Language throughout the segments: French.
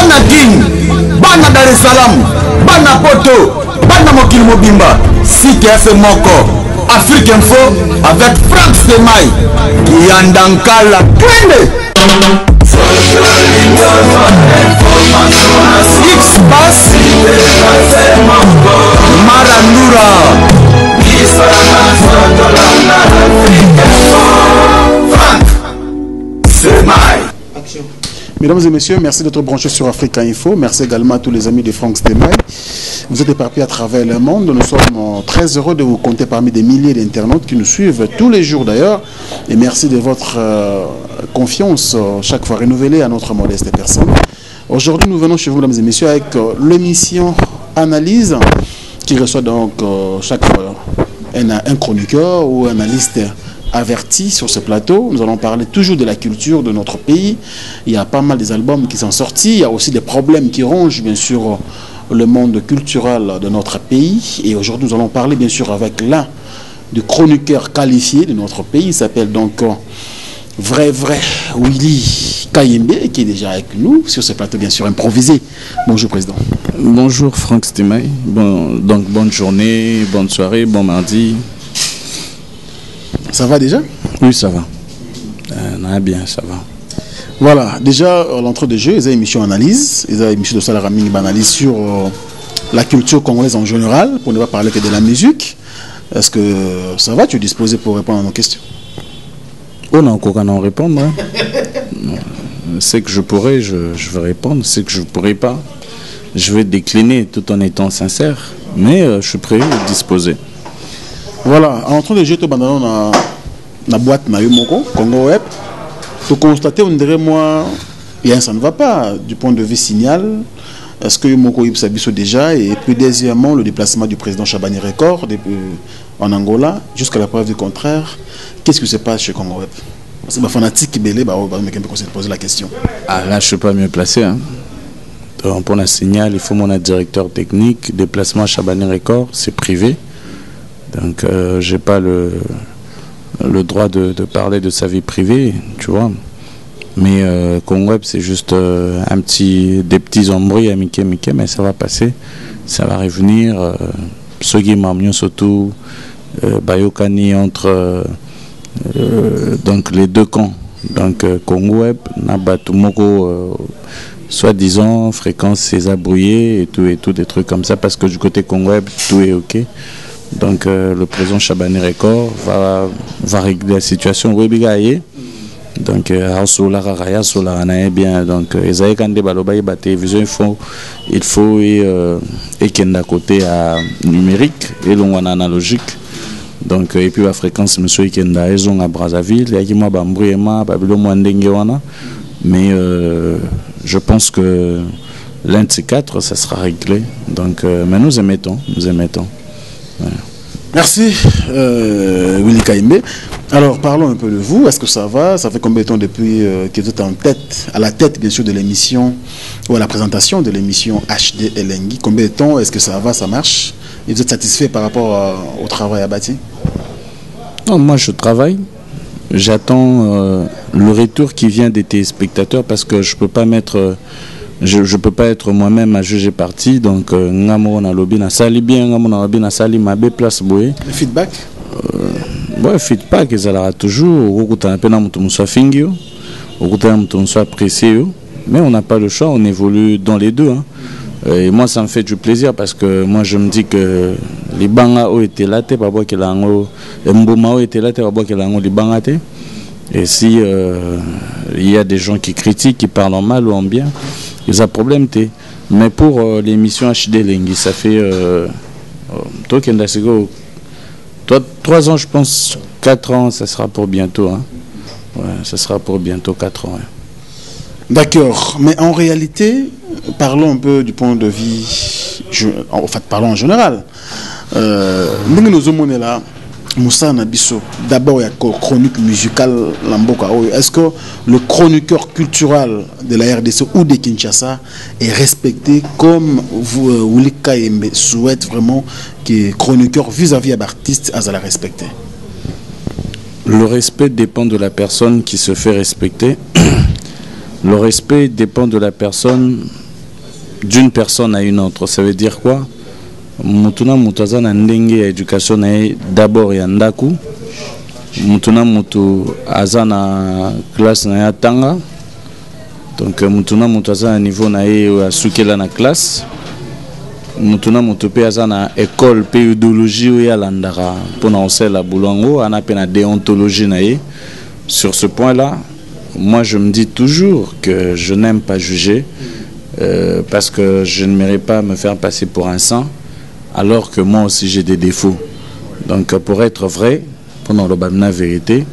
bana Guine, bana Dar es Salaam, bana Poto, bana Mokili Mobimba, Site FM Moko, Afrique Info avec Franck Stemai, Yandankala Twende. X-Pass Marandura. Mesdames et messieurs, merci d'être branchés sur Africa Info. Merci également à tous les amis de Franck Stemai. Vous êtes éparpillés à travers le monde. Nous sommes très heureux de vous compter parmi des milliers d'internautes qui nous suivent tous les jours d'ailleurs. Et merci de votre confiance chaque fois renouvelée à notre modeste personne. Aujourd'hui, nous venons chez vous, mesdames et messieurs, avec l'émission Analyse qui reçoit donc chaque fois un chroniqueur ou un analyste averti sur ce plateau. Nous allons parler toujours de la culture de notre pays. Il y a pas mal des albums qui sont sortis. Il y a aussi des problèmes qui rongent bien sûr le monde culturel de notre pays. Et aujourd'hui, nous allons parler bien sûr avec l'un des chroniqueurs qualifiés de notre pays. Il s'appelle donc Vrai Willy Kayembe, qui est déjà avec nous sur ce plateau bien sûr improvisé. Bonjour Président. Bonjour Franck Stemai. Donc bonne journée, bonne soirée, bon mardi. Ça va déjà? Oui, ça va. Bien, ça va. Voilà, déjà, à l'entrée de jeu, ils ont une émission analyse, ils ont une émission de Salaraming analyse sur la culture congolaise en général, pour ne pas parler que de la musique. Est-ce que ça va? Tu es disposé pour répondre à nos questions? On a encore qu'à en répondre. Hein. C'est que je pourrais, je vais répondre. C'est que je ne pourrais pas, je vais décliner tout en étant sincère. Mais je suis prêt et disposé. Voilà, en train de jeter dans la boîte Nayumoko, Congo Web, tu constates, on dirait moi, ça ne va pas du point de vue signal. Est-ce que Yumoko Yib s'habille déjà? Et puis deuxièmement, le déplacement du président Chabani Record en Angola, jusqu'à la preuve du contraire. Qu'est-ce qui se passe chez Congo Web? C'est ma fanatique qui belé, se poser la question. Ah là, je ne suis pas mieux placé. Hein. Donc, pour un signal, il faut mon directeur technique. Déplacement Chabani Record, c'est privé. Donc, je n'ai pas le droit de parler de sa vie privée, tu vois. Mais Congo Web, c'est juste des petits embrouilles à Mickey, mais ça va passer. Ça va revenir. Ceux qui m'ont surtout Bayokani entre donc les deux camps. Donc, Congo Web, Nabatumoko, soi-disant, fréquence César Brouillé et tout, des trucs comme ça, parce que du côté Congo Web, tout est OK. Donc le président Chabani Record va régler la situation. Donc il faut et qu'il y a côté numérique et l'on analogique. Donc et puis la fréquence monsieur Ikenda ils à Brazzaville, il y a mais je pense que l'un de ces quatre ça sera réglé. Donc mais nous émettons. Voilà. Merci Willy Kayembe. Alors parlons un peu de vous. Est-ce que ça va? Ça fait combien de temps depuis que vous êtes à la tête bien sûr de l'émission ou à la présentation de l'émission HD Elengi? Combien de temps? Est-ce que ça va? Ça marche? Et vous êtes satisfait par rapport au travail abattu? Non, moi je travaille. J'attends le retour qui vient des téléspectateurs parce que je peux pas mettre je peux pas être moi-même à juger parti. Donc ngamo na lobby na sali bien, ngamo na lobby na sali mabe place boye. Le feedback? Feedback ils allaient toujours okuta na pena mutu muswa fingio, okuta mutu muswa apprécié. Mais on n'a pas le choix, on évolue dans les deux hein. Et moi ça me fait du plaisir parce que moi je me dis que les banga ont été là, pas boire que lango, mboma ont été là, pas boire que lango les banga té. Et si il y a des gens qui critiquent, qui parlent en mal ou en bien, il y a un problème. Mais pour l'émission HD Lengi, ça fait 3 ans, je pense, 4 ans, ça sera pour bientôt. Hein. Ouais, ça sera pour bientôt 4 ans. Hein. D'accord. Mais en réalité, parlons un peu du point de vue, parlons en général. Nous là. Moussa Nabiso, d'abord il y a chronique musicale Lamboka. Est-ce que le chroniqueur culturel de la RDC ou de Kinshasa est respecté comme Willy Kayembe souhaite vraiment que chroniqueur vis-à-vis de l'artiste à la respecter? Le respect dépend de la personne qui se fait respecter. Le respect dépend de la personne d'une personne à une autre. Ça veut dire quoi? Mutuna mutu aza na ndenge ya éducation na ye d'abord ya ndaku. Mutuna mutu aza na classe na ya tanga. Donc mutuna mutu aza na niveau na ye asukela na classe. Mutuna mutu pe aza na école pe idéologie ou ya landara pour na osela bulongo ana pe na déontologie na ye. Sur ce point-là, moi je me dis toujours que je n'aime pas juger parce que je ne mérite pas me faire passer pour un saint alors que moi aussi j'ai des défauts. Donc pour être vrai, pendant le la vérité,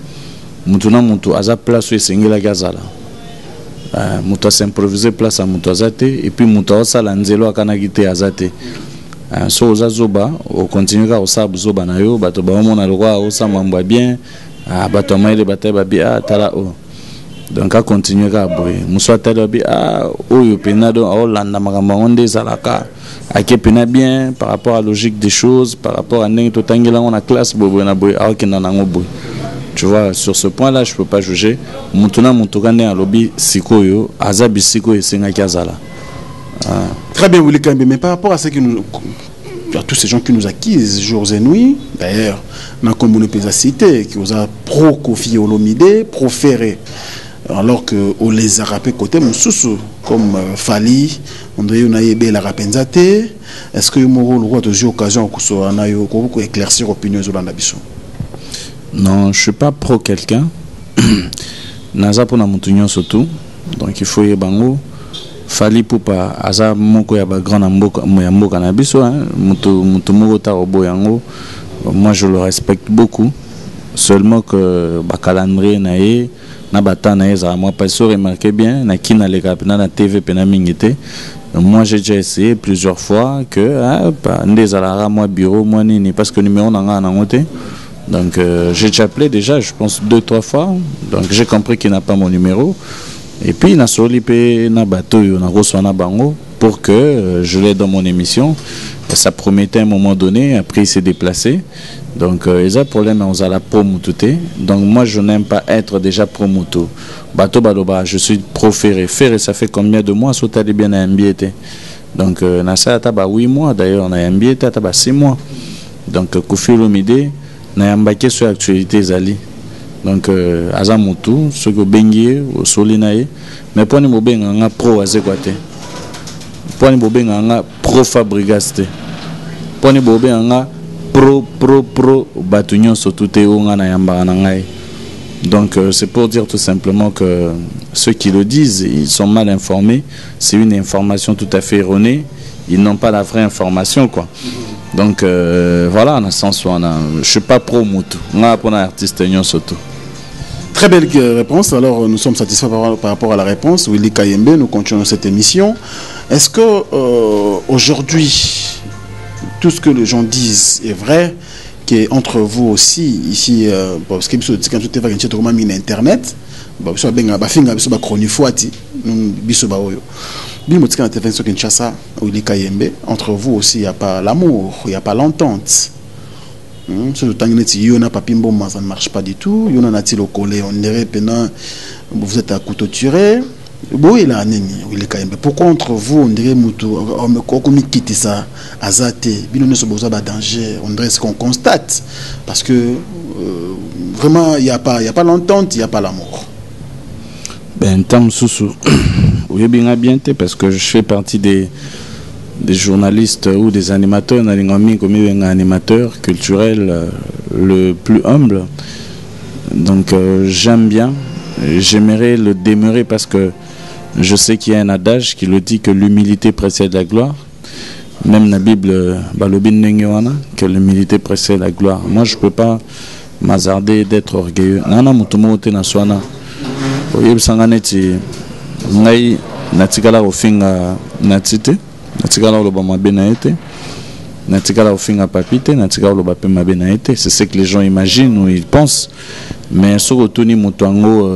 mutuna mutu aza place où esengela gazala. Mutu s'improviser place à mutu azate et puis mutu osala nzelo akanagite azate. So oza zoba o continue ka osabu zoba na yo bato ba mona lokwa osamamba bien bato maile bataye babi tala o. Donc à continuer à boire. Moussa Tadabi oyo penado Hollande makambo onde zalaka ake pena bien par rapport à la logique des choses, par rapport à n'eng totangela on a classe bobo na boy akena nango boy. Tu vois, sur ce point-là, je peux pas juger. Mutuna mutugane a lobby sikoyo azabi sikoyo senga kazala. Très bien Willy Kayembe, mais par rapport à ce que nous à tous ces gens qui nous acquisent jours et nuits, d'ailleurs, dans le commun de cité, qui vous a pro-Kofi Olomide, pro-Ferré, alors qu'on les a rappelés côté Moussoussou, comme Fali, André Unayebe, la Rapenzate, est-ce que vous avez eu l'occasion de éclaircir l'opinion de l'Andabiso? Non, je ne suis pas pro quelqu'un. Naza pour na surtout, donc il faut y bango. Fali Poupa aza moko ya ba grand mboka na biso mutu moko ta obo yango. Moi je le respecte beaucoup, seulement que ba calendrier na ye na bata na ye za moi pas sûr remarquer bien na kina le kapina na TV pena mingité. Moi j'ai déjà essayé plusieurs fois que ndezala moi bureau moi nini parce que numéro na nga na ngote. Donc j'ai déjà appelé déjà je pense 2-3 fois. Donc j'ai compris qu'il n'a pas mon numéro. Et puis na solipe na bateau na reçoit na bango pour que je l'aide dans mon émission. Et ça promettait à un moment donné, après il s'est déplacé. Donc ils ont problème on a la promotouté. Donc moi je n'aime pas être déjà promoto. Bateau baloba, je suis pro Ferré. Ferré ça fait combien de mois sauter bien à MBT. Donc na ça taba 8 mois d'ailleurs na MBT taba 6 mois. Donc Kofi Olomide na yambake sur actualité zali. Donc azamutu ce que bengier au solinae mais pour ni mobenga nga pro azekwate pour ni mobenga nga pro fabrigaste pour ni mobenga nga pro batunyo sotute onga na yamba na ngai. Donc c'est pour dire tout simplement que ceux qui le disent ils sont mal informés, c'est une information tout à fait erronée, ils n'ont pas la vraie information quoi. Donc voilà en sens où je suis pas pro moto nga pour un artiste nyon soto. Très belle réponse. Alors, nous sommes satisfaits par rapport à la réponse. Willy Kayembe, nous continuons cette émission. Est-ce que aujourd'hui, tout ce que les gens disent est vrai, qu'entre vous aussi, ici, parce que quand tu es Internet, entre vous aussi, il n'y a pas l'amour, il n'y a pas l'entente. Ça ne marche pas du tout. On dirait vous êtes à couteau tiré. Pourquoi entre vous on dirait quitte ça azate danger on dirait ce qu'on constate parce que vraiment il y a pas l'entente, il y a pas l'amour. Ben tam sousou oui bien parce que je fais partie des journalistes ou des animateurs, comme un animateur culturel le plus humble. Donc j'aime bien, j'aimerais le demeurer parce que je sais qu'il y a un adage qui le dit que l'humilité précède la gloire. Même la Bible, que l'humilité précède la gloire. Moi je ne peux pas m'hasarder d'être orgueilleux. Nana mutumo te na swana. Oyeb sanganeti ngai natikala ofinga natite. Natikala oloba mabe na ete. Natikala ofinga papite, natikala oloba pe mabe na ete. C'est ce que les gens imaginent ou ils pensent. Mais sur otuni mutango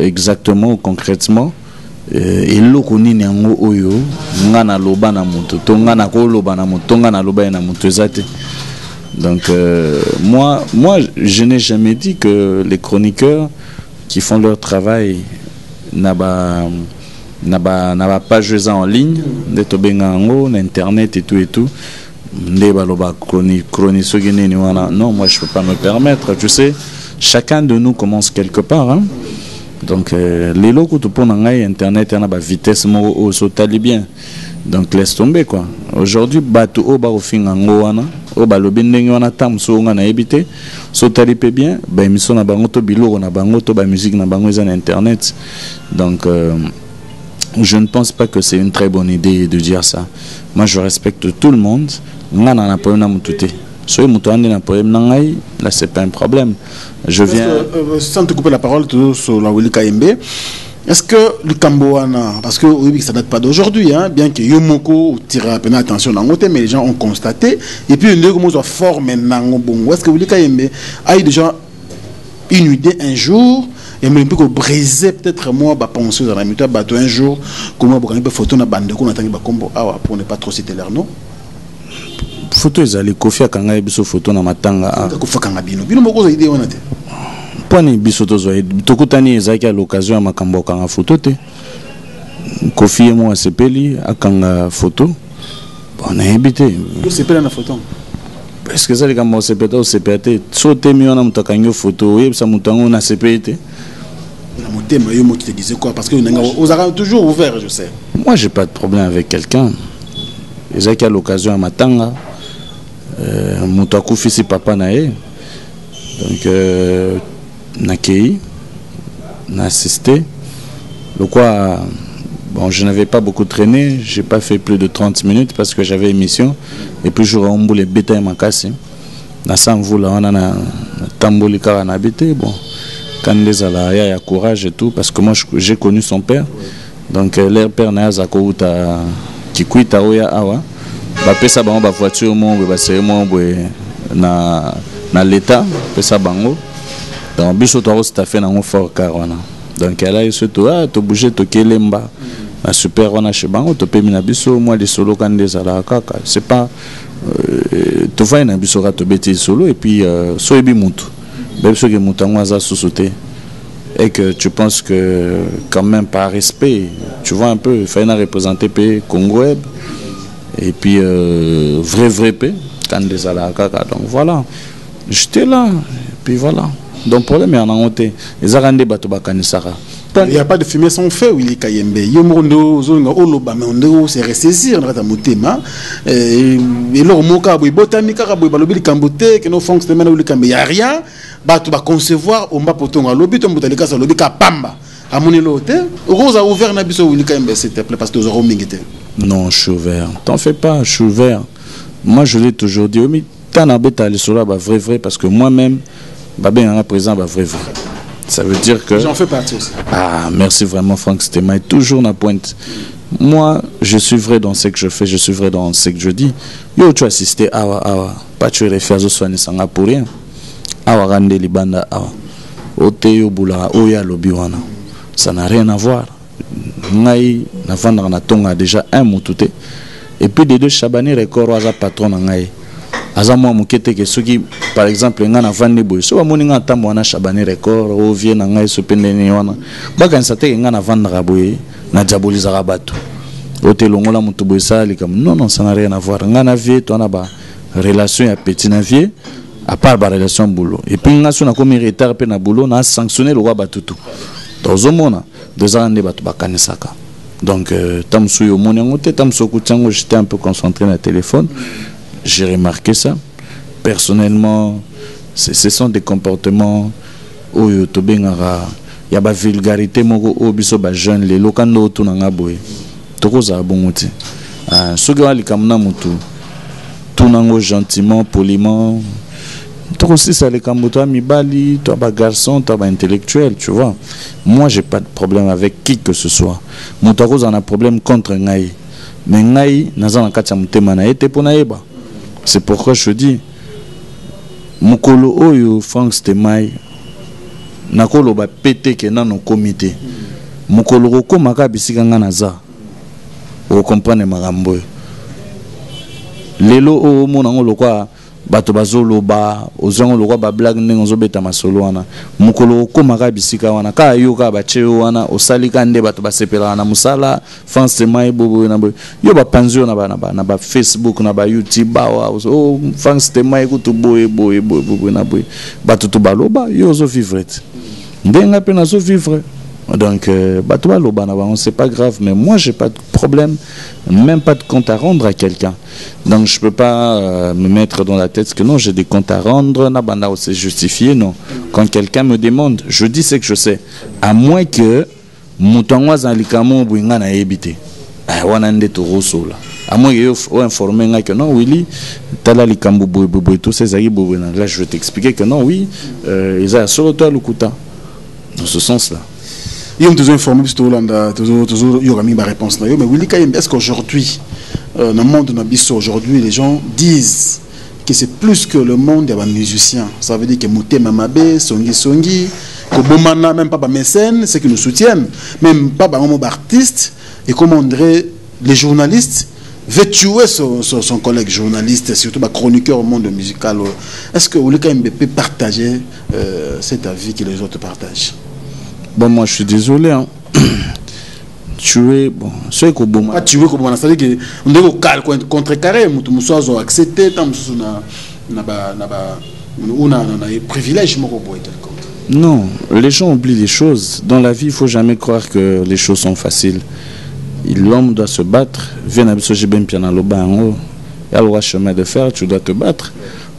exactement ou concrètement eloko nini yango oyo nga na loba na mutu to nga na ko loba na mutu nga na loba na mutu ezate. Donc moi je n'ai jamais dit que les chroniqueurs qui font leur travail na ba page en ligne de to bengango na internet et tout nde baloba chronique nini wana. Non, moi je peux pas me permettre, tu sais, chacun de nous commence quelque part, hein. Donc les locaux tout pour ngai internet na ba vitesse mo au sotali bien, donc laisse tomber quoi. Aujourd'hui batu o ba ofinga ngo wana o ba lobi ndenge wana tamso nga na ebité sotali pe bien ba émission na bango to biloko na bango to ba musique na bango na internet. Donc je ne pense pas que c'est une très bonne idée de dire ça. Moi je respecte tout le monde. Nga na problème na mututé. Soy mutuande na problème na ngai, là c'est pas un problème. Je viens sans te couper la parole sur la Willy Kayembe. Est-ce que le Cambouana, parce que oui, ça date pas d'aujourd'hui, hein, bien que Yomoko tire à peine attention dans le mais les gens ont constaté. Et puis, une comment soit fort maintenant. Bon, est-ce que Willy Kayembe a eu déjà une idée un jour, et même peut briser peut-être moi, bah penser dans la mutuelle, bah un jour, comment vous avez photo na bande qu'on attend bah combo pour ne pas trop citer leur nom. Photo ezali Kofi akanga biso photo na matanga Kofi akanga bino moko za idée wana te poni biso tozo tokutani ezaki à l'occasion ya makambo akanga photo te Kofi mo asepeli akanga photo bon na ebité sepela na photo est-ce que ça les kambo sepeta o sepete sote mi wana mutakanyo photo yebisa mutango na sepete na motema yo mo te disais quoi parce que vous avez toujours ouvert je sais. Moi j'ai pas de problème avec quelqu'un ezaki à l'occasion ya matanga moto akufisi papa na ye donc nakei na assisté le quoi bon je n'avais pas beaucoup traîné, j'ai pas fait plus de 30 minutes parce que j'avais émission et puis je remboule les bétails makasi na samvula wana na tamboli kara na habité bon quand les ala ya courage et tout parce que moi j'ai connu son père donc leur père na zako uta kikuita oya awa ba pesa bango ba voiture mo ba seremo boy na l'état pesa bango donc biso to sta fait na ngo fort car wana donc elle a surtout to bouger to kelemba na super wana chez bango to pemi na biso moi les solo quand des ala kaka c'est pas to va na biso ka to beti solo et puis so ebi mutu biso ke mutango za sosoté et que tu penses que quand même par respect tu vois un peu il faut représenter pays Congo et puis vrai paix quand des alakaka donc voilà j'étais là et puis voilà donc problème est en honte les arandés bato bakanisaka il n'y a pas de fumée sans feu Willy Kayembe yomondo zonga oloba mais on se ressaisir dans ta motema et leur moka boy botanika boy balobi kambote que nos fonctionnaires Willy Kayembe y a rien bato ba concevoir au mbapotonga lobi to mutalika sa lobi ka pamba amoni lote rose a ouvert na biso Willy Kayembe s'il te plaît parce que vous aurez mingité. Non, je suis ouvert. T'en fais pas, je suis ouvert. Moi, je l'ai toujours dit. Mais t'en as bête à aller sur là, bah vrai, parce que moi-même, bah bien, à présent, bah vrai. Ça veut dire que. J'en fais partie aussi. Ah, merci vraiment, Franck Stéma. Toujours na pointe. Moi, je suis vrai dans ce que je fais, je suis vrai dans ce que je dis. Yo, tu assisté, pas tu réfères au soin sanga pour rien. Rande libanda, Oteyo bula, oya lobiwana. Ça n'a rien à voir. Ngai na vendre na tonga déjà un moutouté et puis des deux Chabani record aza patron na ngai aza moi mukete ke soki par exemple nga na vendre boy so amoni nga tambo na Chabani record o vie na ngai so pendeni wana baka nsate nga na vendre boy na diaboliza rabatu otelongola mutu boy sali comme non ça n'a rien à voir nga na vie to na ba relation ya petit na vie à part ba relation boulot et puis nga so na komi retard pe na boulot na sanctionner le roi batutu tozomona deux ans de bakanisaka donc tamsu yo monangote tamsu kutango j'étais un peu concentré dans le téléphone j'ai remarqué ça personnellement ce sont des comportements où yo tobengara ya ba vulgarité moko obiso ba jeune les lokando tunanga boy tokoza bongote soki wali kamna mutu tunango gentiment poliment aussi ça les kamboto mibali toi ba garçon toi ba intellectuel tu vois moi j'ai pas de problème avec qui que ce soit mon tako en a problème contre ngai mais ngai nazana katia mutema na ete pona yeba c'est pourquoi je dis mukolo oyo Franck Stemai nakolo ba pété ke nano comité mukolo ko maka bisika ngana za o comprendre makambo lelo o monango lokwa bato bazoloba ozango lokwa ba blague ndenge ozobeta masolo wana mukolo komaka bisika wana ka yoka bacheo wana osalika nde bato basepela na musala France Temai bobo na boy yo ba panzio na ba Facebook na ba YouTube bawa o France Temai kutu boye na boy bato to baloba yo zo vivre ndenga pe na zo vivre. Donc, c'est pas grave, mais moi j'ai pas de problème, même pas de compte à rendre à quelqu'un. Donc, je peux pas me mettre dans la tête que non, j'ai des comptes à rendre, c'est justifié, non. Quand quelqu'un me demande, je dis ce que je sais, à moins que Moutangois en Likamo Bouinga n'a évité. Wanande Toroso là. À moins qu'il faut informer que non, Willy, Tala Likambo Boubou, tous ces aïe Boubouina. Là, je vais t'expliquer que non, oui, ils ont sur toi le Kouta. Dans ce sens-là. Ils ont toujours informé, toujours il y aura mis ma réponse. Mais Willy Kayembe, est-ce qu'aujourd'hui, dans le monde de Nabiso, aujourd'hui, les gens disent que c'est plus que le monde des musiciens. Ça veut dire que Mouté Mamabe, Songi, Kobomana, même pas mécènes, ceux qui nous soutiennent, même pas artistes, et comment on dirait les journalistes veut tuer son collègue journaliste, surtout chroniqueur au monde musical. Est-ce que Willy Kayembe peut partager cet avis que les autres partagent? Bon, moi je suis désolé. Hein. Tuer, bon, c'est que bon. Pas tuer comme on c'est que on doit contrecarrer, mutumuswazo accepter, tant na privilège mon robot. Non, les gens oublient les choses. Dans la vie, il faut jamais croire que les choses sont faciles. L'homme doit se battre. Viens à j'ai bien piano loba en haut. Il y a le chemin de fer, tu dois te battre.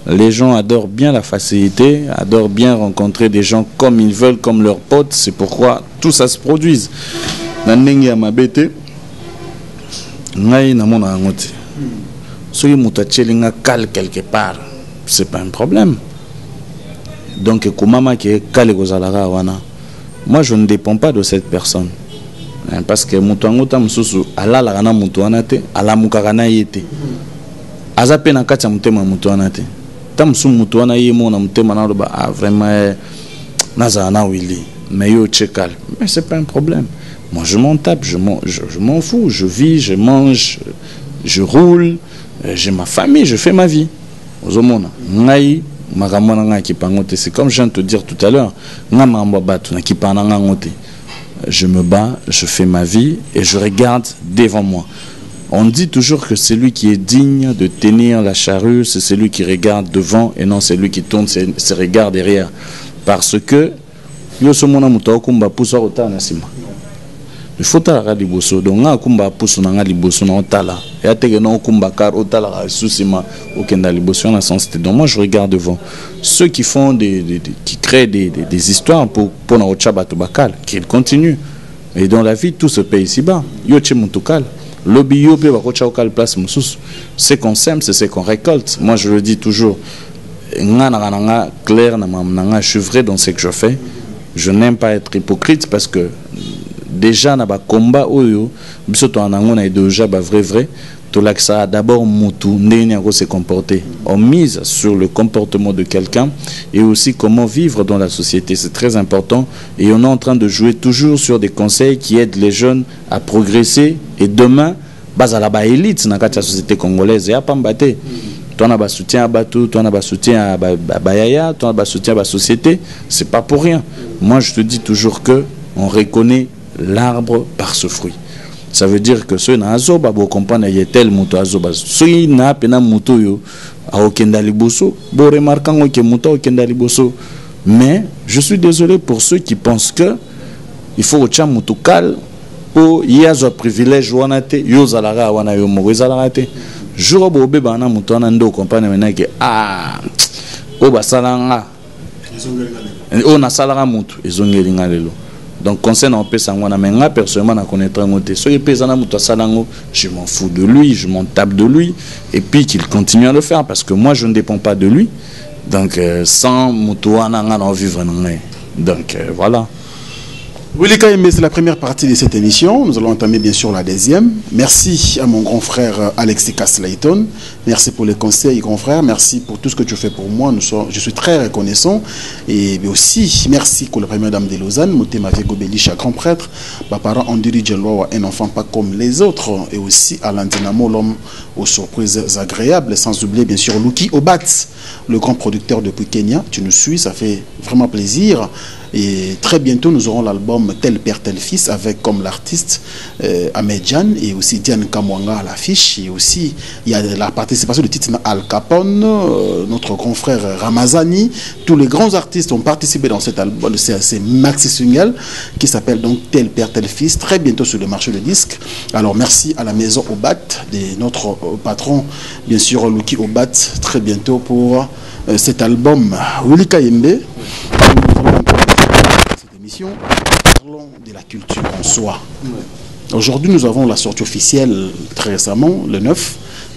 Les gens adorent bien la facilité, adorent bien rencontrer des gens comme ils veulent, comme leurs potes. C'est pourquoi tout ça se produise. Nandenge amabete, ngai na mona angote. Soki mutachelinga kal quelque part, c'est pas un problème. Donc komama ke kale kozalaka wana. Moi je ne dépends pas de cette personne. Parce que mutu angota mususu alala kana mutu wana te, alamuka kana yete. Azape na kati ya mutema mutu wana te. Tamsu mutu wana yemo na mutema na ba vraiment nazana Willy. Mais yo tchekal. Mais c'est pas un problème. Moi je m'en tape, je m'en fous, je vis, je mange, je roule, j'ai ma famille, je fais ma vie. Ozomona ngai makamona nga kipangote, c'est comme je viens de te dire tout à l'heure, nga mamba batu na kipana ngote. Je me bats, je fais ma vie et je regarde devant moi. On dit toujours que celui qui est digne de tenir la charrue, c'est celui qui regarde devant et non celui qui tourne ses regards derrière. Parce que il faut la liboso donc nga kumba pusu na nga liboso na otala et ateke na kumba car otala susima okenda liboso na sens. Donc moi je regarde devant ceux qui font qui créent des histoires pour na ochaba tobakal qu'ils continuent, et dans la vie tout se paye ici-bas. Yo chemutukal lobby yo pe bakocha okal place mususu, c'est qu'on sème, c'est ce qu'on récolte. Moi je le dis toujours, nga na clair na nga, je suis vrai dans ce que je fais. Je n'aime pas être hypocrite parce que déjà na ba combat oyo biso to anango na idéologie ba vrai to laksa d'abord mutu ndeni ako se comporter. On mise sur le comportement de quelqu'un et aussi comment vivre dans la société, c'est très important, et on est en train de jouer toujours sur des conseils qui aident les jeunes à progresser et demain bazala ba élite na kati ya société congolaise ya pambate. Toi na ba soutien à Batou, toi na ba soutien à Bayaya, toi na ba soutien à la société, c'est pas pour rien. Moi je te dis toujours que on reconnaît l'arbre par ce fruit. Ça veut dire que ceux na zo ba bo comprendre y tel moto azo ba ceux na pena moto yo a okenda liboso bo remarquant que moto okenda liboso. Mais je suis désolé pour ceux qui pensent que il faut ocha moto kal o yazo privilège wana te yo zalara wana yo mo zalara te jour bo be bana moto wana ndo comprendre maintenant que o ba salanga o na salara moto ezongeli ngalelo. Donc concernant Pesangwana, mais moi personnellement je connais très bien. Ceux qui pèsent je m'en fous de lui, je m'en tape de lui, et puis qu'il continue à le faire parce que moi je ne dépends pas de lui. Donc sans Moutouana on vivre. Donc voilà. Willy Kayembe, c'est la première partie de cette émission. Nous allons entamer bien sûr la deuxième. Merci à mon grand frère Alexis Castlayton. Merci pour les conseils, grand frère. Merci pour tout ce que tu fais pour moi. Je suis très reconnaissant. Et aussi, merci pour la première dame de Lausanne, Motema Viego Belisha, grand prêtre. Mes parents ont dirigé un enfant pas comme les autres. Et aussi à l'Antinamo, l'homme aux surprises agréables, sans oublier bien sûr Lucky Obat, le grand producteur depuis Kenya. Tu nous suis, ça fait vraiment plaisir. Et très bientôt, nous aurons l'album Tel Père, Tel Fils avec comme l'artiste Ahmed Jan et aussi Diane Kamwanga à l'affiche. Et aussi, il y a la participation de Titina Al Capone, notre grand frère Ramazani. Tous les grands artistes ont participé dans cet album, c'est maxi single qui s'appelle donc Tel Père, Tel Fils, très bientôt sur le marché de disques. Alors merci à la maison Obat, de notre patron, bien sûr Lucky Obat, très bientôt pour cet album. Willy Kayembe. Parlons de la culture en soi. Aujourd'hui, nous avons la sortie officielle très récemment, le 9,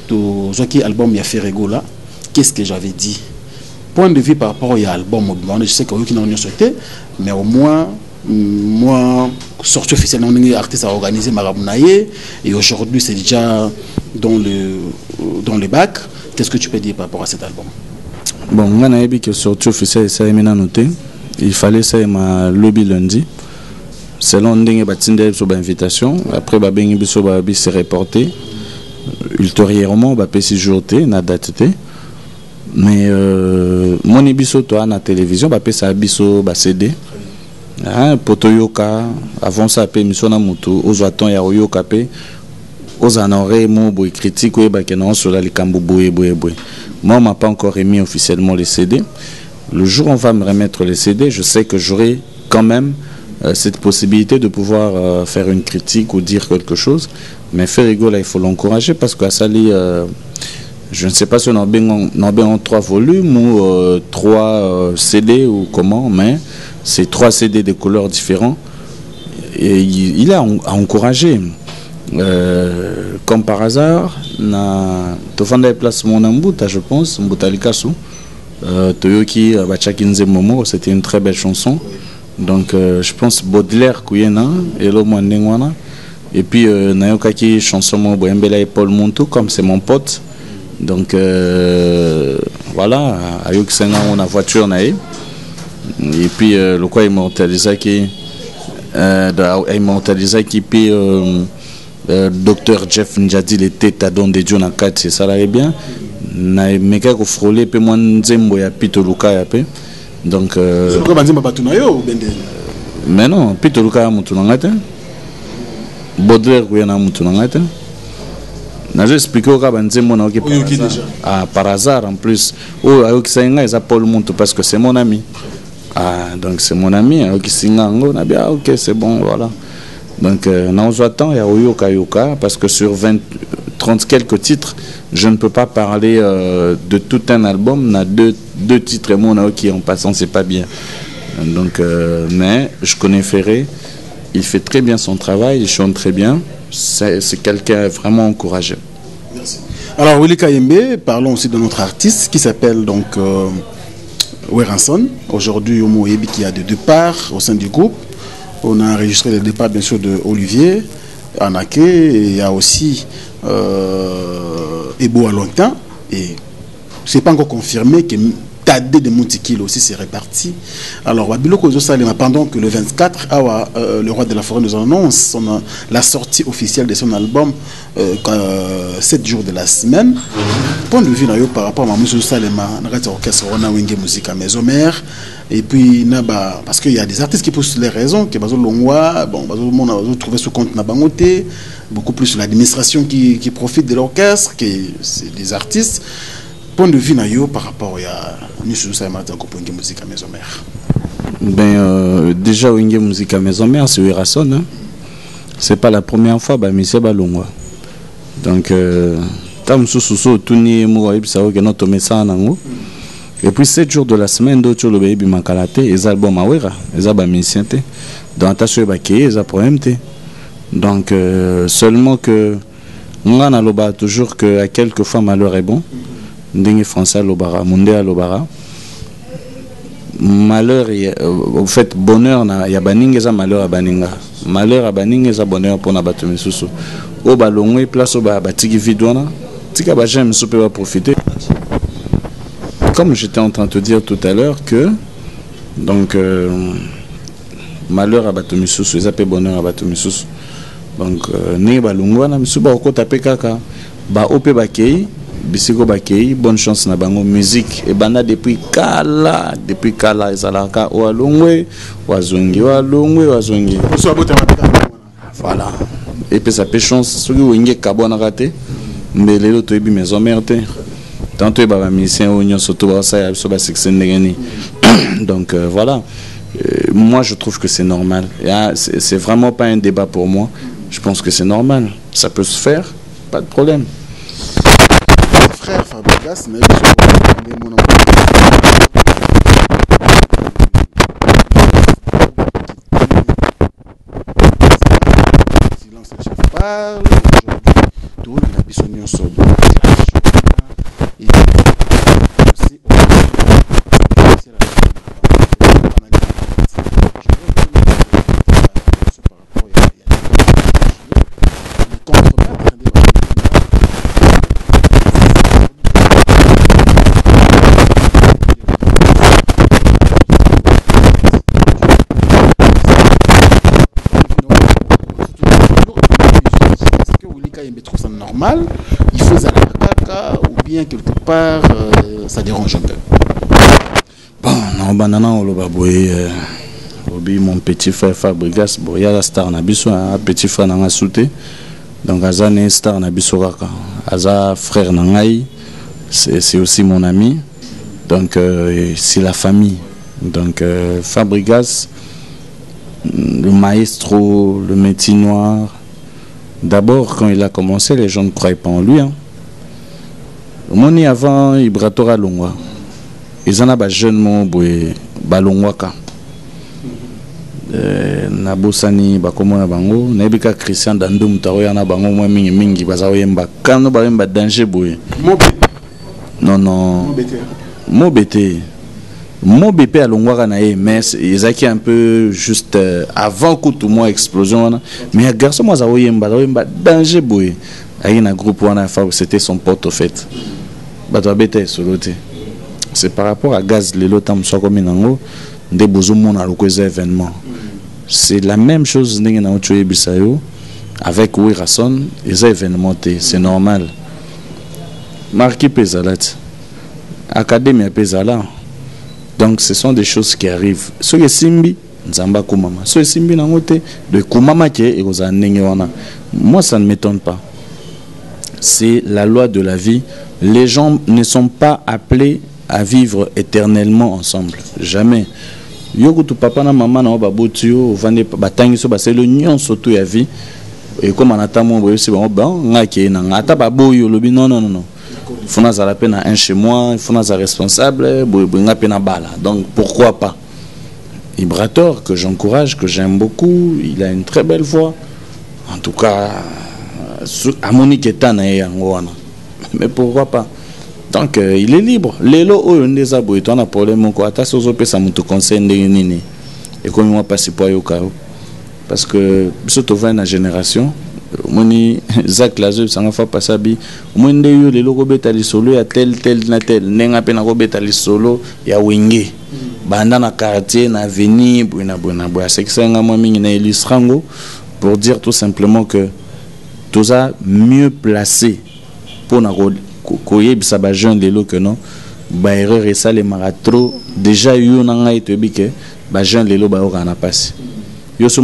de Zoki album Yaferego là. Qu'est-ce que j'avais dit? Point de vue par rapport à l'album, je sais qu'il y a qui n'ont sauté, mais au moins, moi, sortie officielle, on est artiste à organiser Marabounaye, et aujourd'hui, c'est déjà dans le bac. Qu'est-ce que tu peux dire par rapport à cet album? Bon, on a dit que sortie officielle, ça a été noté. Il fallait ça ma lobby lundi. Selon Ndenge Batinde sur l'invitation. Après, Babengi Biso Babi s'est reporté. Ultérieurement, Bapé si jourté, na date. Mais mon Ibiso, toi, na télévision, Bapé sa Biso, CD. Potoyoka, avant ça, Bapé Misona Moutou, aux Ouaton Yaroyoka, aux Anoré, mon boy critique, ou Bakenon sur la Likambo Boué. Moi, on m'a pas encore émis officiellement les CD. Le jour où on va me remettre les CD, je sais que j'aurai quand même cette possibilité de pouvoir faire une critique ou dire quelque chose. Mais Ferrigo, là, il faut l'encourager parce qu'à Sali, je ne sais pas si on a bien 3 volumes ou 3 CD ou comment, mais c'est 3 CD de couleurs différentes. Et il a à encourager. Comme par hasard, na Tofanda place mon Mbouta, je pense, Mbouta Likasu. Toyoki Bachakinze Momo, c'était une très belle chanson. Donc je pense Baudelaire Kouyena, Elo Mwandengwana. Et puis Nayokaki chanson Boyembela et Paul Montou, comme c'est mon pote. Donc voilà, Ayok Senga on a voiture naïe. Et puis le quoi immortalisé qui puis Docteur Jeff Njadi les têtes à don de Dieu na 4, c'est ça là bien. Na meka ko frôler pe moi nzembo ya pitoluka ya pe donc mais non pitoluka ya mutu ngata Baudelaire ko yana mutu ngata na je expliquer ka banzembo na ok par hasard en plus oh ayo kisenga eza Paul Montou parce que c'est mon ami donc c'est mon ami ayo kisinga ngo na bien ok c'est bon voilà donc na on attend ya oyoka yoka parce que sur 30 quelques titres, je ne peux pas parler de tout un album. On a deux titres qui en passant, c'est pas bien. Donc, mais je connais Ferré, il fait très bien son travail, il chante très bien. C'est quelqu'un vraiment encouragé. Merci. Alors, Willy Kayembe, parlons aussi de notre artiste qui s'appelle donc Weranson. Aujourd'hui, Omo Yebi qui a de 2 parts au sein du groupe. On a enregistré le départ bien sûr de Olivier Anaké, et il y a aussi Ebo à longtemps, et c'est pas encore confirmé que Tadé de Montikil aussi s'est réparti. Alors pendant que le 24 le roi de la forêt nous annonce la sortie officielle de son album 7 jours de la semaine. Point de vue par rapport à Mamoussou Salema, orchestre Wenge Musique à Maison Mère. Et puis, parce qu'il y a des artistes qui poussent les raisons, que on a trouvé ce compte Nabangote, beaucoup plus l'administration qui profite de l'orchestre, que c'est des artistes. Point de vue par rapport à Mamoussou Salema, Wenge Musique à Maison Mère. Déjà, Wenge Musique à Maison Mère, c'est Werason. Hein? C'est pas la première fois, mais c'est Balongwa. Donc, et puis 7 jours de la semaine, d'autres le baby makalate, les albums awera, les albums ancienneté. Dans ta sur baké, les problèmes. Donc, seulement que on a loba toujours que à quelques fois malheur est bon. Ndingi français lobara, mondial lobara. Malheur, au fait, bonheur, il y a baninga, malheur à baninga. Malheur à baninga, bonheur pour nabatu misusu. Au ballon, place au batigi vidouana. Tika bajem soupe va profiter. Comme j'étais en train de te dire tout à l'heure que donc malheur à Batomissus, ils appellent bonheur à Batomissus. Donc ne balungwa na misuba oko tapé kaka ba opé bakei bisiko bakei bonne chance na bango musique et banda depuis kala ezalaka walongwe wazongi voilà et puis ça peut chance soki wenge kabona raté mais lelo to ebi maison merde tantôt ba musicien ou nyonso to ba ça so ba succès ndengeni donc voilà moi je trouve que c'est normal c'est vraiment pas un débat pour moi. Je pense que c'est normal, ça peut se faire, pas de problème. Frère Fabregas, mais silence, le chef parle, tout la bisogno solo. Normal, il faut aller à caca ou bien quelque part ça dérange un peu. Bon, non, banana on le baboué, mon petit frère Fabregas, bon, il y a la star nabiso, un petit frère n'a sauté, donc Aza n'est star nabiso kaka, Aza frère nangai, c'est aussi mon ami, donc c'est la famille, donc Fabregas, le maestro, le métier noir. D'abord, quand il a commencé, les gens ne croyaient pas en lui. Moni avant, il bratora longwa. Ils en ont des jeunes mots, balongwaka. Nabosani, bakomona bango, nebika Christian Dandoum, taroyana bango, moi mingi, bazaoyemba. Quand nous parlons de danger, non. Mobété. Mon BP à Longwara mais ils ont un peu juste avant que tout le monde explosion. Mais un garçon, moi, ça danger boy. Il y a un groupe c'était son pote au fait. C'est par rapport à gaz, les lots tam soit comme un des besoins à l'occasion événement. C'est la même chose avec Wirason, ils ont événementé, c'est normal. Marqué Pézalat, Académie Pézalat. Donc ce sont des choses qui arrivent. Ce que Simbi, Nzamba Kumama. Ce que Simbi Nangote, de Kumama qui est moi ça ne m'étonne pas. C'est la loi de la vie. Les gens ne sont pas appelés à vivre éternellement ensemble. Jamais. Yoko tu papa na maman na babotio vande batangi so ba c'est le nyon surtout ya vie. Et comme on attend mon c'est bon ngaki na ngata baboyo lobi non. Il faut nous la peine à un chez moi, il faut nous responsable, donc pourquoi pas. Ibrator, que j'encourage, que j'aime beaucoup, il a une très belle voix. En tout cas, à Monique Etan, mais pourquoi pas. Donc il est libre. Lélo, on des aboués, on a problème, quoi. T'as sauté ça, ça me conseille nini. Et comme moi passe pour Yokao, parce que surtout la génération. Moni Zach Lazou sanga fa pasabi mwende yo lelo ko betali solo ya tel na tel nenga pe na ko betali solo ya wenge banda na quartier na avenue buena c'est que ça nga mingi na Elisrango pour dire tout simplement que tout ça mieux placé pour na ko yebisa ba jeune lelo que non ba erreur et ça les maratro déjà yo na ngai to bike ba jeune lelo ba o kana passe. Donc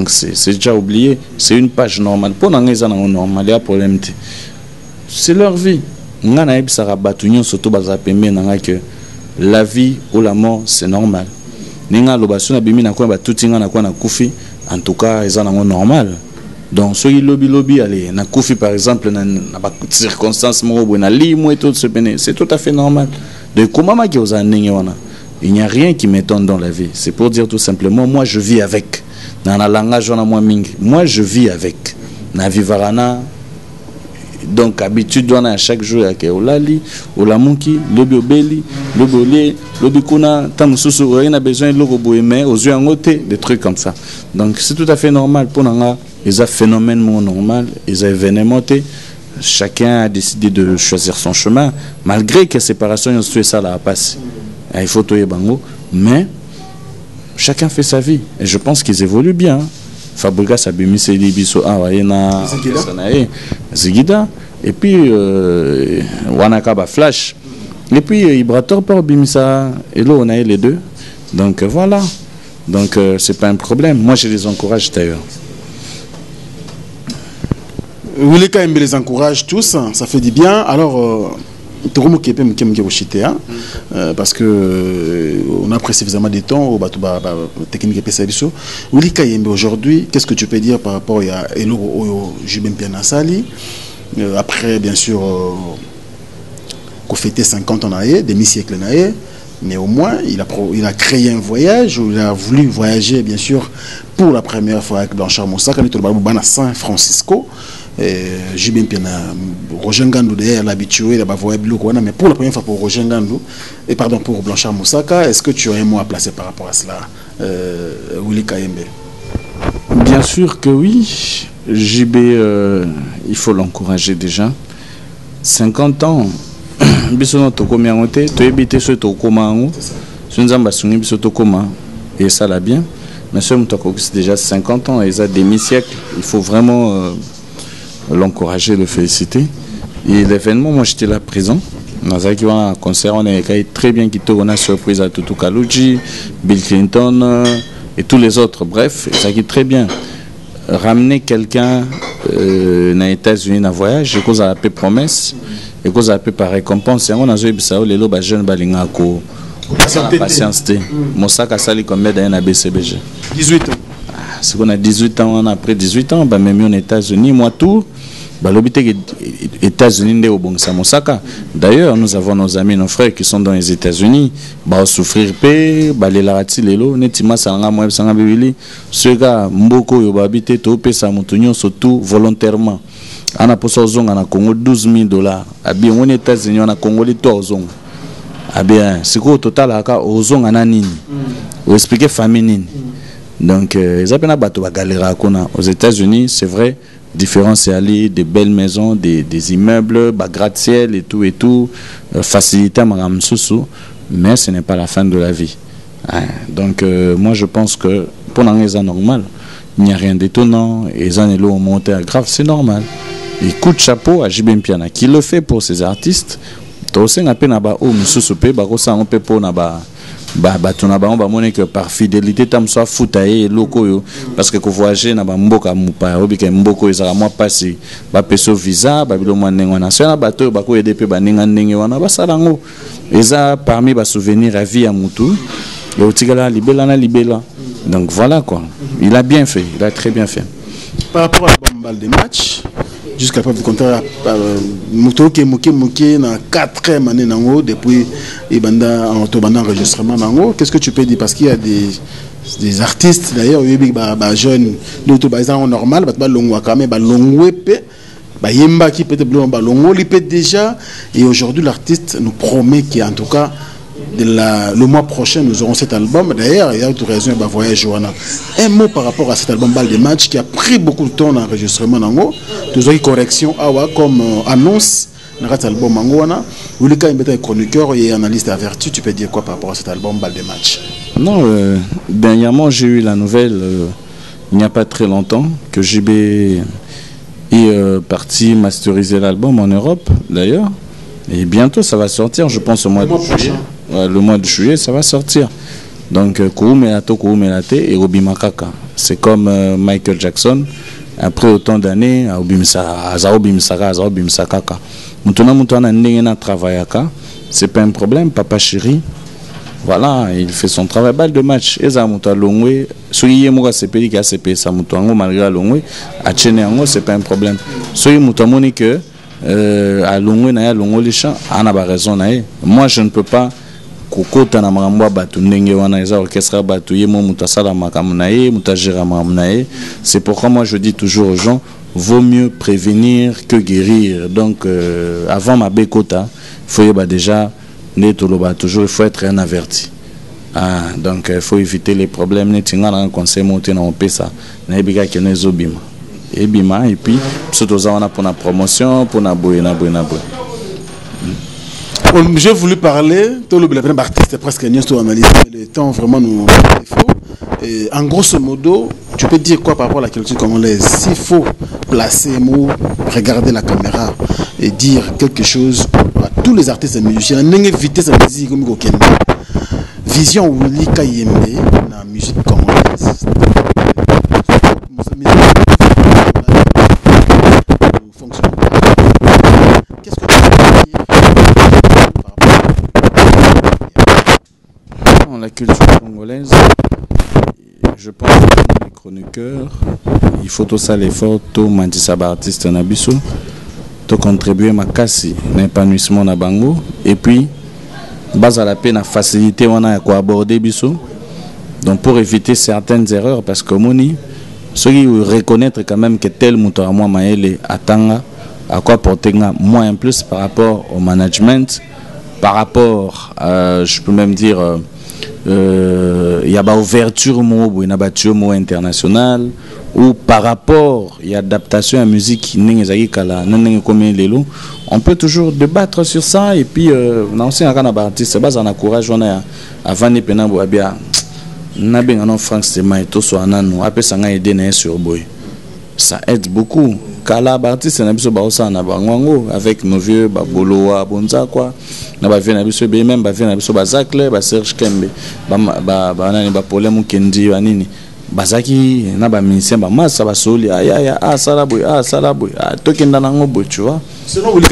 c'est déjà oublié, c'est une page normale. Pour normal, il y a problème. C'est leur vie. La vie ou la mort, c'est normal. En tout cas, ils sont normal. Donc, ceux qui lobby, allez, na koufi par exemple, na circonstances, c'est tout à fait normal. De comment il n'y a rien qui m'étonne dans la vie. C'est pour dire tout simplement, moi je vis avec. Dans la langage, moi je vis avec. Na vivarana. Donc habitude on a à chaque jour avec Olali, Olamunki, Lobi Obeli, Lobi Olé, Lobi Kuna, Tamususu, on a besoin de Logo Bohémé, aux yeux en côté, des trucs comme ça. Donc c'est tout à fait normal pour nous. Ils ont phénomène normal, ils ont événementé. Chacun a décidé de choisir son chemin, malgré que la séparation, ça la passe. Il faut tout bango, mais chacun fait sa vie et je pense qu'ils évoluent bien. Fabregas a bimisé Libiso Awayena Zigida et puis Wanakaba Flash et puis Ibrator par Bimisa et là on a les deux, donc voilà, donc c'est pas un problème, moi je les encourage d'ailleurs. Willy Kaembe les encourage tous, ça fait du bien. Alors parce que on a pris suffisamment de temps au technique PSABISO. Willy Kaembe aujourd'hui, qu'est-ce que tu peux dire par rapport à Elo Jibem Pianasali après bien sûr qu'on fêtait 50 ans demi-siècle mais au moins il a créé un voyage où il a voulu voyager bien sûr pour la première fois avec Blanchard Moussaka à San Francisco. J'ai bien Roger Ngandou d'ailleurs l'habitué mais pour la première fois pour Roger Ngandou et pardon pour Blanchard Moussaka, est-ce que tu as un mot à placer par rapport à cela, Willy Kaembe? Bien sûr que oui. JB, il faut l'encourager déjà. 50 ans biso tokoma ngote to ebité so tokoma ngo sunzamba sungi biso tokoma et ça l'a bien mais ce c'est déjà 50 ans et ça demi-siècle, il faut vraiment l'encourager, le féliciter. Et l'événement, moi j'étais là présent. Dans un concert, on a très bien quitté, on a surprise à Tutu Kaluji, Bill Clinton et tous les autres. Bref, ça qui est très bien. Ramener quelqu'un dans les États-Unis dans voyage, et cause à la paix promesse, et cause à la paix par récompense. Et on a joué les lots jeunes balingako. Patience. Mon sac a sali comme dans un BCBG. 18 ans. C'est qu'on a 18 ans, on a après 18 ans, bah même aux États-Unis, moi tout. L'hôpital États-Unis au bon Samosaka. D'ailleurs, nous avons nos amis, nos frères qui sont dans les États-Unis. Bah souffrir paix, bah les larati lelo, netima sanga moi sanga bibili. Ce gars mboko yo babité to pe sa mutunyo surtout volontairement. Ana poso zonga na Congo $12,000. Abi on États-Unis on a Congo les to zonga. Abi c'est quoi au total aka ozonga na nini? Ou expliquer famille nini. Donc ils appellent à bateau galera aux États-Unis, c'est vrai. Différents c'est des belles maisons, des immeubles, gratte-ciel et tout, faciliter à Madame Soussou, mais ce n'est pas la fin de la vie. Donc moi je pense que pour les normal, il n'y a rien d'étonnant, et les années ont monté à grave, c'est normal. Et coup de chapeau à Jibem Piana qui le fait pour ces artistes. Aussi on a peine à au Soussou pe, on peut pour naba. On va montrer que par fidélité tam soit foutaye loko parce que voyager na ba mboka mupa obika mboko ezala moi passer ba peso visa ba bilo mwanengo na sona bato ba ko aider pe ba ninga ndenge wana ba salango eza parmi ba souvenirs à vie à mutu et otigala libela na libela. Donc voilà quoi, il a bien fait, il a très bien fait. Par rapport à la balle de match jusqu'à la preuve du contraire, Moutoke Mouké na 4e année nango depuis Ibanda en enregistrement nango. Qu'est-ce que tu peux dire parce qu'il y a des artistes d'ailleurs jeunes d'autres normal ba longwa quand même ba longwe pe ba yemba qui peut être ba longo li peut déjà et aujourd'hui l'artiste nous promet qu'en tout cas le mois prochain nous aurons cet album. D'ailleurs il y a autre raison bah voyage un mot par rapport à cet album balle de match qui a pris beaucoup de temps d'enregistrement nango toujours une correction comme annonce dans cet album mango wana Willy Kaembe est chroniqueur et analyste averti. Tu peux dire quoi par rapport à cet album balle de match? Non, dernièrement j'ai eu la nouvelle il n'y a pas très longtemps que JB est parti masteriser l'album en Europe d'ailleurs et bientôt ça va sortir, je pense au mois de juillet. Le mois de juillet ça va sortir. Donc Koumelate et Obimakaka. C'est comme Michael Jackson après autant d'années à Obimisaka. Maintenant travaillaka, c'est pas un problème, papa chéri. Voilà, il fait son travail. Balle de match, Longwe, soyez moi c'est pays qui a CP ça mutango malgré Longwe, à Tchénéango c'est pas un problème. Soyez mutamoni que à Longwe na Longwe les champs, on a pas raison na. Moi je ne peux pas kokota na makambo batu ndenge wana eza orchestre batu yemo mutasala makambo na ye mutajira makambo na ye. C'est pourquoi moi je dis toujours aux gens vaut mieux prévenir que guérir. Donc avant ma békota, faut déjà toujours il faut être un averti. Donc il faut éviter les problèmes. Un conseil monté dans ça. Et puis surtout ça on a pour la promotion pour la j'ai voulu parler, tout le artiste presque analysé, le temps vraiment nous faut. En grosso modo, Tu peux dire quoi par rapport à la culture congolaise? S'il faut placer un mot, regarder la caméra et dire quelque chose à tous les artistes et musiciens, vitesse à musique comme vision Willy Kayembe dans la musique congolaise. Qu'est-ce que tu peux dire dans la culture congolaise? Je pense que les chroniqueurs, il faut tout ça l'effort, tout mantisaba artiste nabiso, tout contribuer makasi l'épanouissement na bango et puis base à la peine à faciliter on a quoi aborder biso. Donc pour éviter certaines erreurs parce que moni ceux qui reconnaître quand même que tel mouton à moi maël atanga à quoi porter moins en plus par rapport au management, par rapport je peux même dire il y a pas ouverture mot il y a pas mot international ou par rapport il y a adaptation à musique on peut toujours débattre sur ça et puis non c'est un artiste base en courage on a avant ni pena bo abia na benga non Frank Stemai to so anano apesa nga aider na sur boy ça aide beaucoup kala artiste na biso ba osana bango avec nos vieux baboloa bonza quoi na ba vient na biso be même ba vient na biso ba Zakle ba Serge Kembe ba nani ba problème kendi ba nini bazaki na ba musicien ba massa ba soli aya sala boy to kenda na ngo boy tu vois sinon vous voulez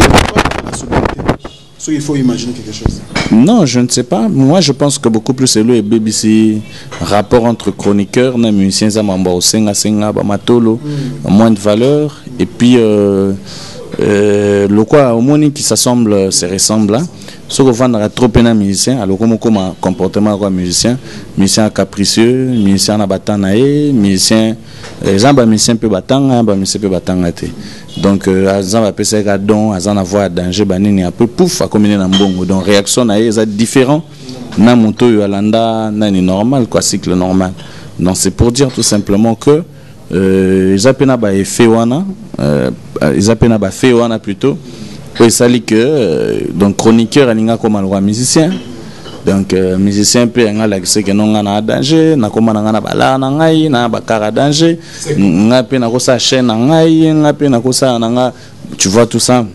so il faut imaginer quelque chose. Non, je ne sais pas. Moi, je pense que beaucoup plus c'est le BBC rapport entre chroniqueurs, musiciens, matolo, moins de valeur. Et puis, le quoi, au moins qui s'assemble, se ressemble. Ce qu'on va trop peine musicien, alors comme comportement quoi musicien capricieux, musicien na batanae, musicien, zamba musicien peut batanga, musicien peut batanga te. Donc azan va pesa ka don, azan avoir danger banini un peu pouf à combiner na mbongo. Donc réaction na est différent na moto yo alanda na ni normal quoi cycle normal. Donc c'est pour dire tout simplement que ils appellent ba effet wana ils appellent ba fait wana plutôt. Et ça dit que donc chroniqueur aninga comme le musicien. Donc musicien peut nga la que non na danger na koma na bala na ngai na bakara danger nga pe na ko sa chaîne na ngai nga pe na ko sa na nga tu vois tout ça.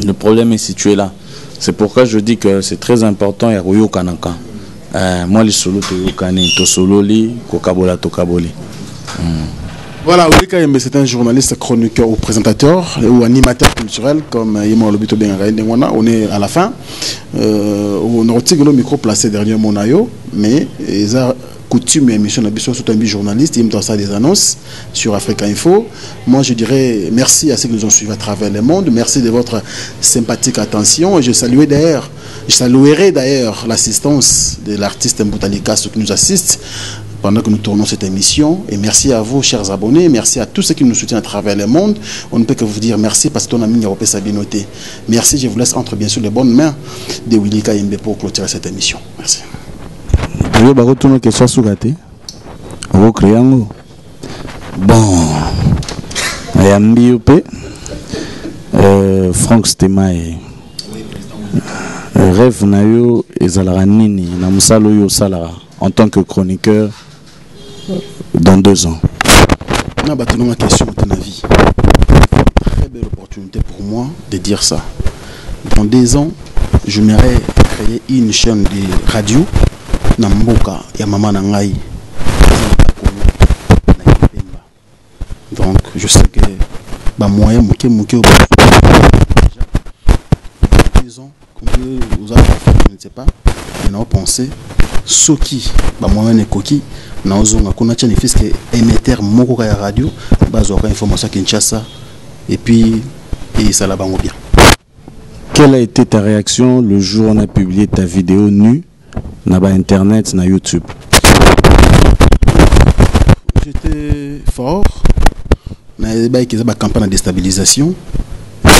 Le problème est situé là. C'est pourquoi je dis que c'est très important ya koyo kanaka. Moi les solo to yokani to solo li ko kabola to kaboli. Voilà, Willy Kayembe, c'est un journaliste, chroniqueur ou présentateur ou animateur culturel comme Yemo Lobito Bengaï. On est à la fin. On a retiré le micro placé derrière mon aïe, mais ils ont coutume émission d'habitude sur un journaliste. Il me donne ça des annonces sur Africa Info. Moi, je dirais merci à ceux qui nous ont suivis à travers le monde. Merci de votre sympathique attention. Et je saluerai d'ailleurs l'assistance de l'artiste Mboutalika qui nous assiste pendant que nous tournons cette émission. Et merci à vous, chers abonnés. Merci à tous ceux qui nous soutiennent à travers le monde. On ne peut que vous dire merci parce que ton ami Européen Sabinoté. Merci, je vous laisse entre bien sûr les bonnes mains de Willy Kayembe pour clôturer cette émission. Merci. Je vais retourner quelque chose sur la tête. Bon, Ayambi Frank Stemai rêve na yo ezalaka nini na musalo yo salara en tant que chroniqueur dans 2 ans. On a battu ma question de ma vie. Très belle opportunité pour moi de dire ça. Dans 2 ans, je m'aurais créé une chaîne de radio na mboka ya mama na ngai. Donc je sais que ba moyen muke déjà 2 ans combien vous avez fait, je ne sais pas. Et on a pensé ce qui ba moyen ekoki na ozonga kuna tchani fiske émetteur moko ya radio bazoka information Kinshasa et puis et ça la bango bien. Quelle a été ta réaction le jour où on a publié ta vidéo nue na ba internet na YouTube? J'étais fort. Na ba campagne de déstabilisation.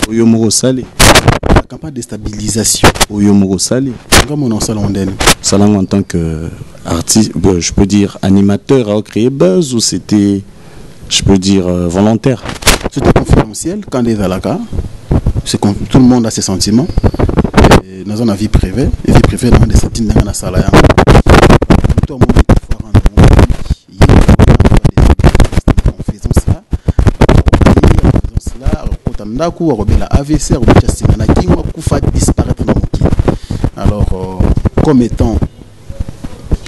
Oyo moko sali. La campagne de déstabilisation. Oyo moko sali. Comment on salon d'elle? Salon en tant que artiste, je peux dire animateur a créé buzz ou c'était, je peux dire volontaire? C'était confidentiel quand il est dans la cas. C'est tout le monde a ses sentiments. Et dans une vie privée, dans des sentiments dans la salle. Tout le monde est fort en il y a des Sandaku, la AVC, Koufa disparaître dans mon kit. Alors, comme étant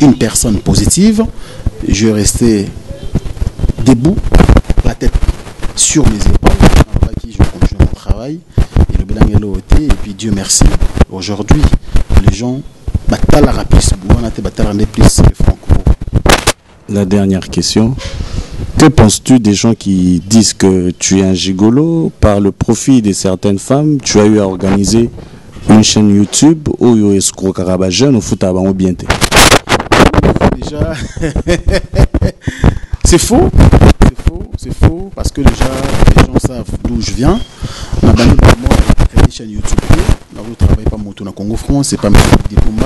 une personne positive, je restais debout, la tête sur mes épaules, avec qui je continue mon travail, et le bilan est là, et puis Dieu merci, aujourd'hui, les gens, la dernière question. Que penses-tu des gens qui disent que tu es un gigolo? Par le profit de certaines femmes, tu as eu à organiser une chaîne YouTube où il y a escroc carabajeune au foot avant ou bien. Déjà, c'est faux. C'est faux parce que déjà les gens savent d'où je viens. On a banni pour moi une chaîne YouTube. Je ne travaille pas au Congo France, c'est pas mes diplômes.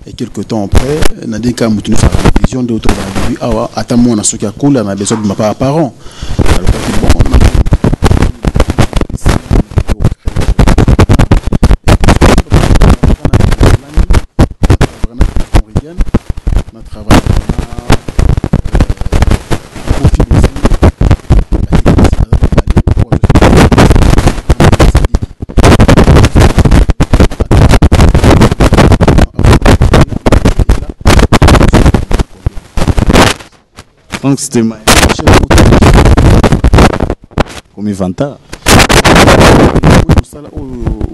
Et quelques temps après, on a des cas où nous avons la télévision d'autres dans le début. Ah, attends-moi, on a ce qui a cool, on a besoin de ma part parents. Alors, bon, on a Franck Stémaï. Comme il vanta.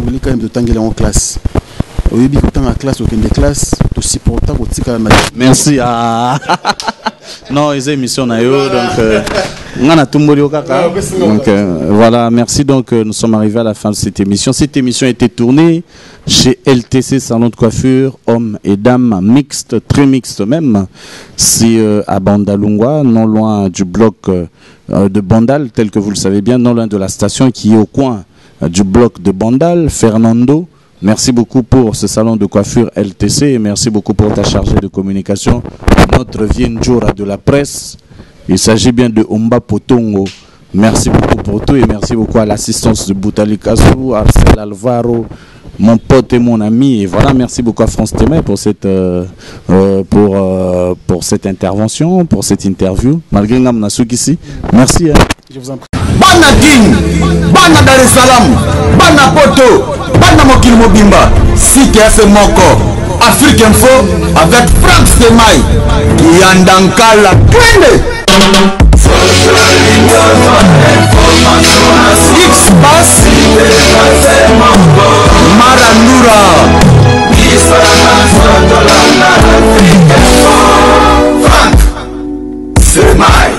Il est quand même de temps qu'il est en classe. Oui, il est en classe, aucune des classes. Aussi pour ta merci à. Non, les émissions donc voilà, merci. Donc nous sommes arrivés à la fin de cette émission. Cette émission a été tournée chez LTC Salon de coiffure, hommes et dames mixtes, très mixtes même. C'est à Bandalungwa, non loin du bloc de Bandal, tel que vous le savez bien, non loin de la station qui est au coin du bloc de Bandal. Fernando, merci beaucoup pour ce salon de coiffure LTC et merci beaucoup pour ta chargée de communication, notre Vienjora de la presse. Il s'agit bien de Omba Potongo. Merci beaucoup pour tout et merci beaucoup à l'assistance de Boutali Kassou, Arcel Alvaro, mon pote et mon ami. Et voilà, merci beaucoup à France Témé pour cette intervention, pour cette interview. Malgré Ngam Nasouk ici. Merci. Hein. Je vous en prie. Bana King, Bana Dar es Salaam, Bana Poto, Bana Mokil Mobimba, CKF Moko, Afrique Info avec Franck Stémaï, Yandankala, Klende. X-Bass, Marandura.